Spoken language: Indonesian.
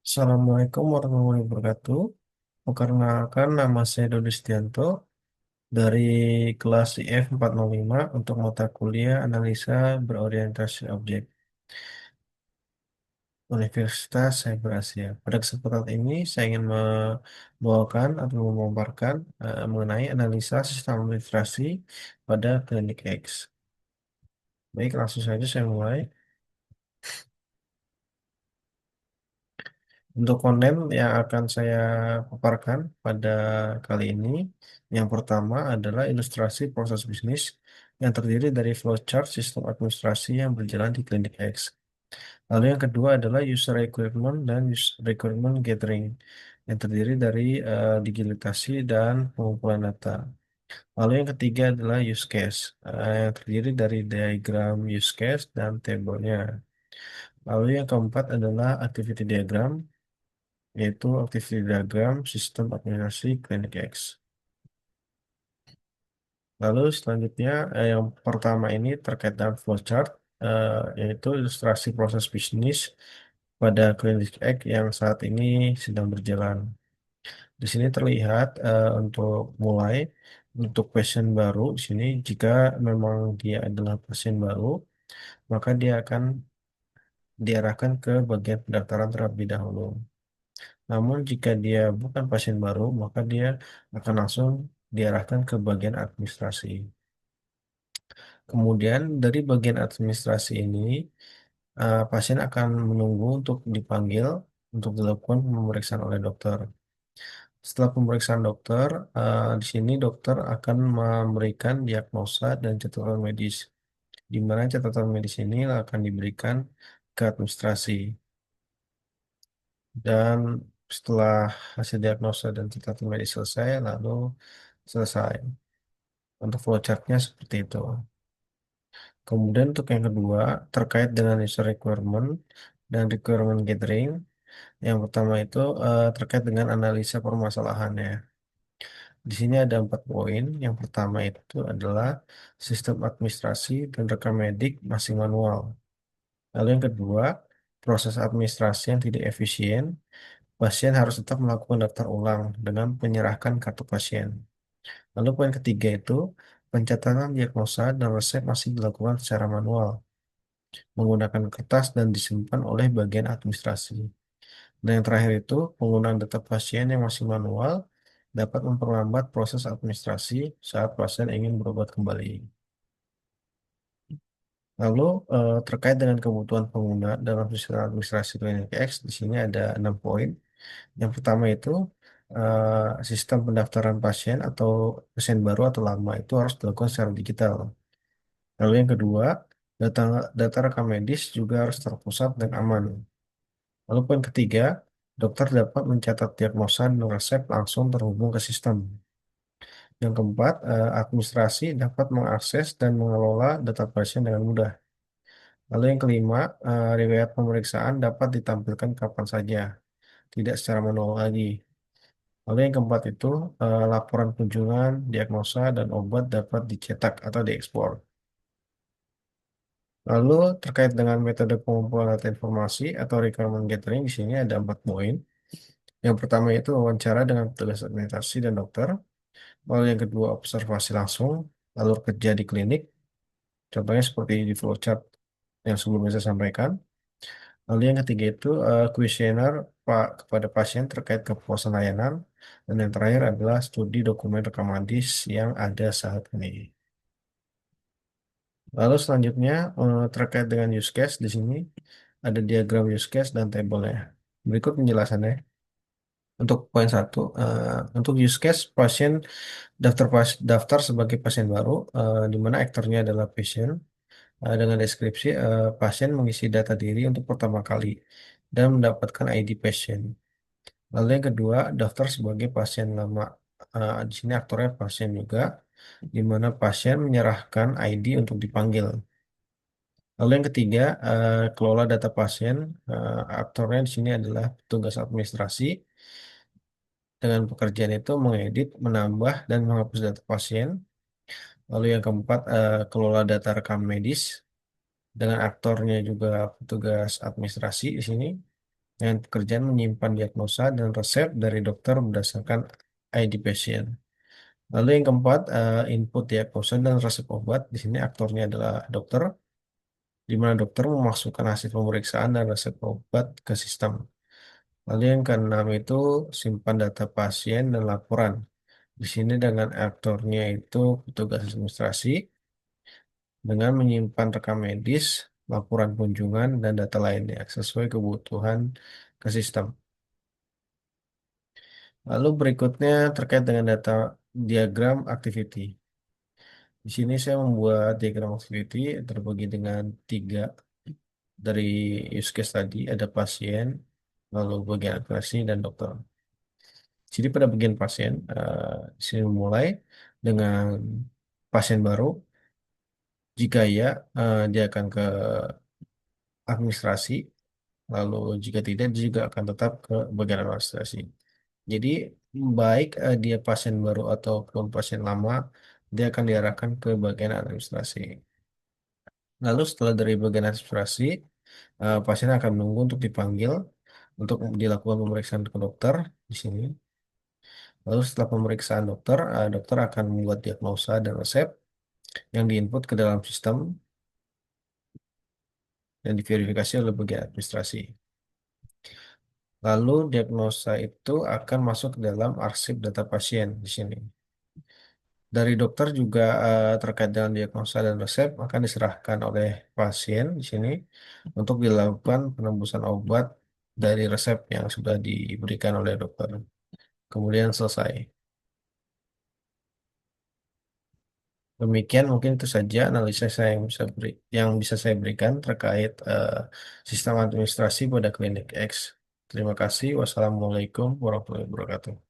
Assalamualaikum warahmatullahi wabarakatuh. Perkenalkan nama saya Dodi Setianto dari kelas IF 405 untuk mata kuliah analisa berorientasi objek Universitas Cyber Asia. Pada kesempatan ini saya ingin membawakan atau memaparkan mengenai analisa sistem administrasi pada Klinik X. Baik, langsung saja saya mulai. Untuk konten yang akan saya paparkan pada kali ini, yang pertama adalah ilustrasi proses bisnis yang terdiri dari flowchart sistem administrasi yang berjalan di Klinik X. Lalu yang kedua adalah user requirement dan user requirement gathering yang terdiri dari digitalisasi dan pengumpulan data. Lalu yang ketiga adalah use case yang terdiri dari diagram use case dan tabelnya. Lalu yang keempat adalah activity diagram yaitu activity diagram sistem administrasi Klinik X. Lalu selanjutnya yang pertama ini terkait dengan flowchart, yaitu ilustrasi proses bisnis pada Klinik X yang saat ini sedang berjalan. Di sini terlihat untuk mulai untuk pasien baru di sini jika memang dia adalah pasien baru, maka dia akan diarahkan ke bagian pendaftaran terlebih dahulu. Namun jika dia bukan pasien baru, maka dia akan langsung diarahkan ke bagian administrasi. Kemudian dari bagian administrasi ini, pasien akan menunggu untuk dipanggil untuk dilakukan pemeriksaan oleh dokter. Setelah pemeriksaan dokter, di sini dokter akan memberikan diagnosa dan catatan medis, di mana catatan medis ini akan diberikan ke administrasi. Dan setelah hasil diagnosa dan catatan medis selesai, lalu selesai. Untuk flowchartnya seperti itu. Kemudian untuk yang kedua, terkait dengan user requirement dan requirement gathering. Yang pertama itu terkait dengan analisa permasalahannya. Di sini ada 4 poin. Yang pertama itu adalah sistem administrasi dan rekam medik masih manual. Lalu yang kedua, proses administrasi yang tidak efisien. Pasien harus tetap melakukan daftar ulang dengan menyerahkan kartu pasien. Lalu poin ketiga itu, pencatatan diagnosa dan resep masih dilakukan secara manual, menggunakan kertas dan disimpan oleh bagian administrasi. Dan yang terakhir itu, penggunaan data pasien yang masih manual dapat memperlambat proses administrasi saat pasien ingin berobat kembali. Lalu terkait dengan kebutuhan pengguna dalam sistem administrasi Klinik X, di sini ada 6 poin. Yang pertama itu sistem pendaftaran pasien atau pasien baru atau lama itu harus dilakukan secara digital. Lalu yang kedua, data data rekam medis juga harus terpusat dan aman. Lalu poin ketiga, dokter dapat mencatat diagnosa dan resep langsung terhubung ke sistem. Yang keempat, administrasi dapat mengakses dan mengelola data pasien dengan mudah. Lalu yang kelima, riwayat pemeriksaan dapat ditampilkan kapan saja, tidak secara manual lagi. Lalu yang keempat itu, laporan kunjungan, diagnosa, dan obat dapat dicetak atau diekspor. Lalu terkait dengan metode pengumpulan data informasi atau requirement gathering, di sini ada 4 poin. Yang pertama itu wawancara dengan petugas administrasi dan dokter. Lalu yang kedua observasi langsung, lalu kerja di klinik. Contohnya seperti di flowchart yang sebelumnya saya sampaikan. Lalu yang ketiga itu kuesioner kepada pasien terkait kepuasan layanan. Dan yang terakhir adalah studi dokumen rekam medis yang ada saat ini. Lalu selanjutnya terkait dengan use case di sini ada diagram use case dan tabelnya. Berikut penjelasannya. Untuk poin satu, untuk use case pasien daftar sebagai pasien baru, di mana aktornya adalah pasien. Dengan deskripsi, pasien mengisi data diri untuk pertama kali dan mendapatkan ID pasien. Lalu yang kedua, daftar sebagai pasien lama. Di sini aktornya pasien juga, di mana pasien menyerahkan ID untuk dipanggil. Lalu yang ketiga, kelola data pasien. Aktornya di sini adalah petugas administrasi. Dengan pekerjaan itu mengedit, menambah, dan menghapus data pasien. Lalu yang keempat, kelola data rekam medis. Dengan aktornya juga petugas administrasi di sini. dengan pekerjaan menyimpan diagnosa dan resep dari dokter berdasarkan ID pasien. Lalu yang keempat, input diagnosa dan resep obat. Di sini aktornya adalah dokter, di mana dokter memasukkan hasil pemeriksaan dan resep obat ke sistem. Lalu yang keenam itu simpan data pasien dan laporan. Di sini dengan aktornya itu petugas administrasi dengan menyimpan rekam medis, laporan kunjungan, dan data lainnya sesuai kebutuhan ke sistem. Lalu berikutnya terkait dengan data diagram activity. Di sini saya membuat diagram activity terbagi dengan tiga dari use case tadi, ada pasien, lalu bagian administrasi, dan dokter. Jadi pada bagian pasien, di sini mulai dengan pasien baru. Jika ya, dia akan ke administrasi, lalu jika tidak, dia juga akan tetap ke bagian administrasi. Jadi baik dia pasien baru ataupun pasien lama, dia akan diarahkan ke bagian administrasi. Lalu setelah dari bagian administrasi, pasien akan menunggu untuk dipanggil untuk dilakukan pemeriksaan ke dokter di sini. Lalu setelah pemeriksaan dokter, dokter akan membuat diagnosa dan resep yang diinput ke dalam sistem dan diverifikasi oleh bagian administrasi. Lalu diagnosa itu akan masuk ke dalam arsip data pasien di sini. Dari dokter juga terkait dengan diagnosa dan resep akan diserahkan oleh pasien di sini untuk dilakukan penembusan obat dari resep yang sudah diberikan oleh dokter. Kemudian selesai. Demikian mungkin itu saja analisa saya yang bisa saya berikan terkait sistem administrasi pada Klinik X. Terima kasih. Wassalamualaikum warahmatullahi wabarakatuh.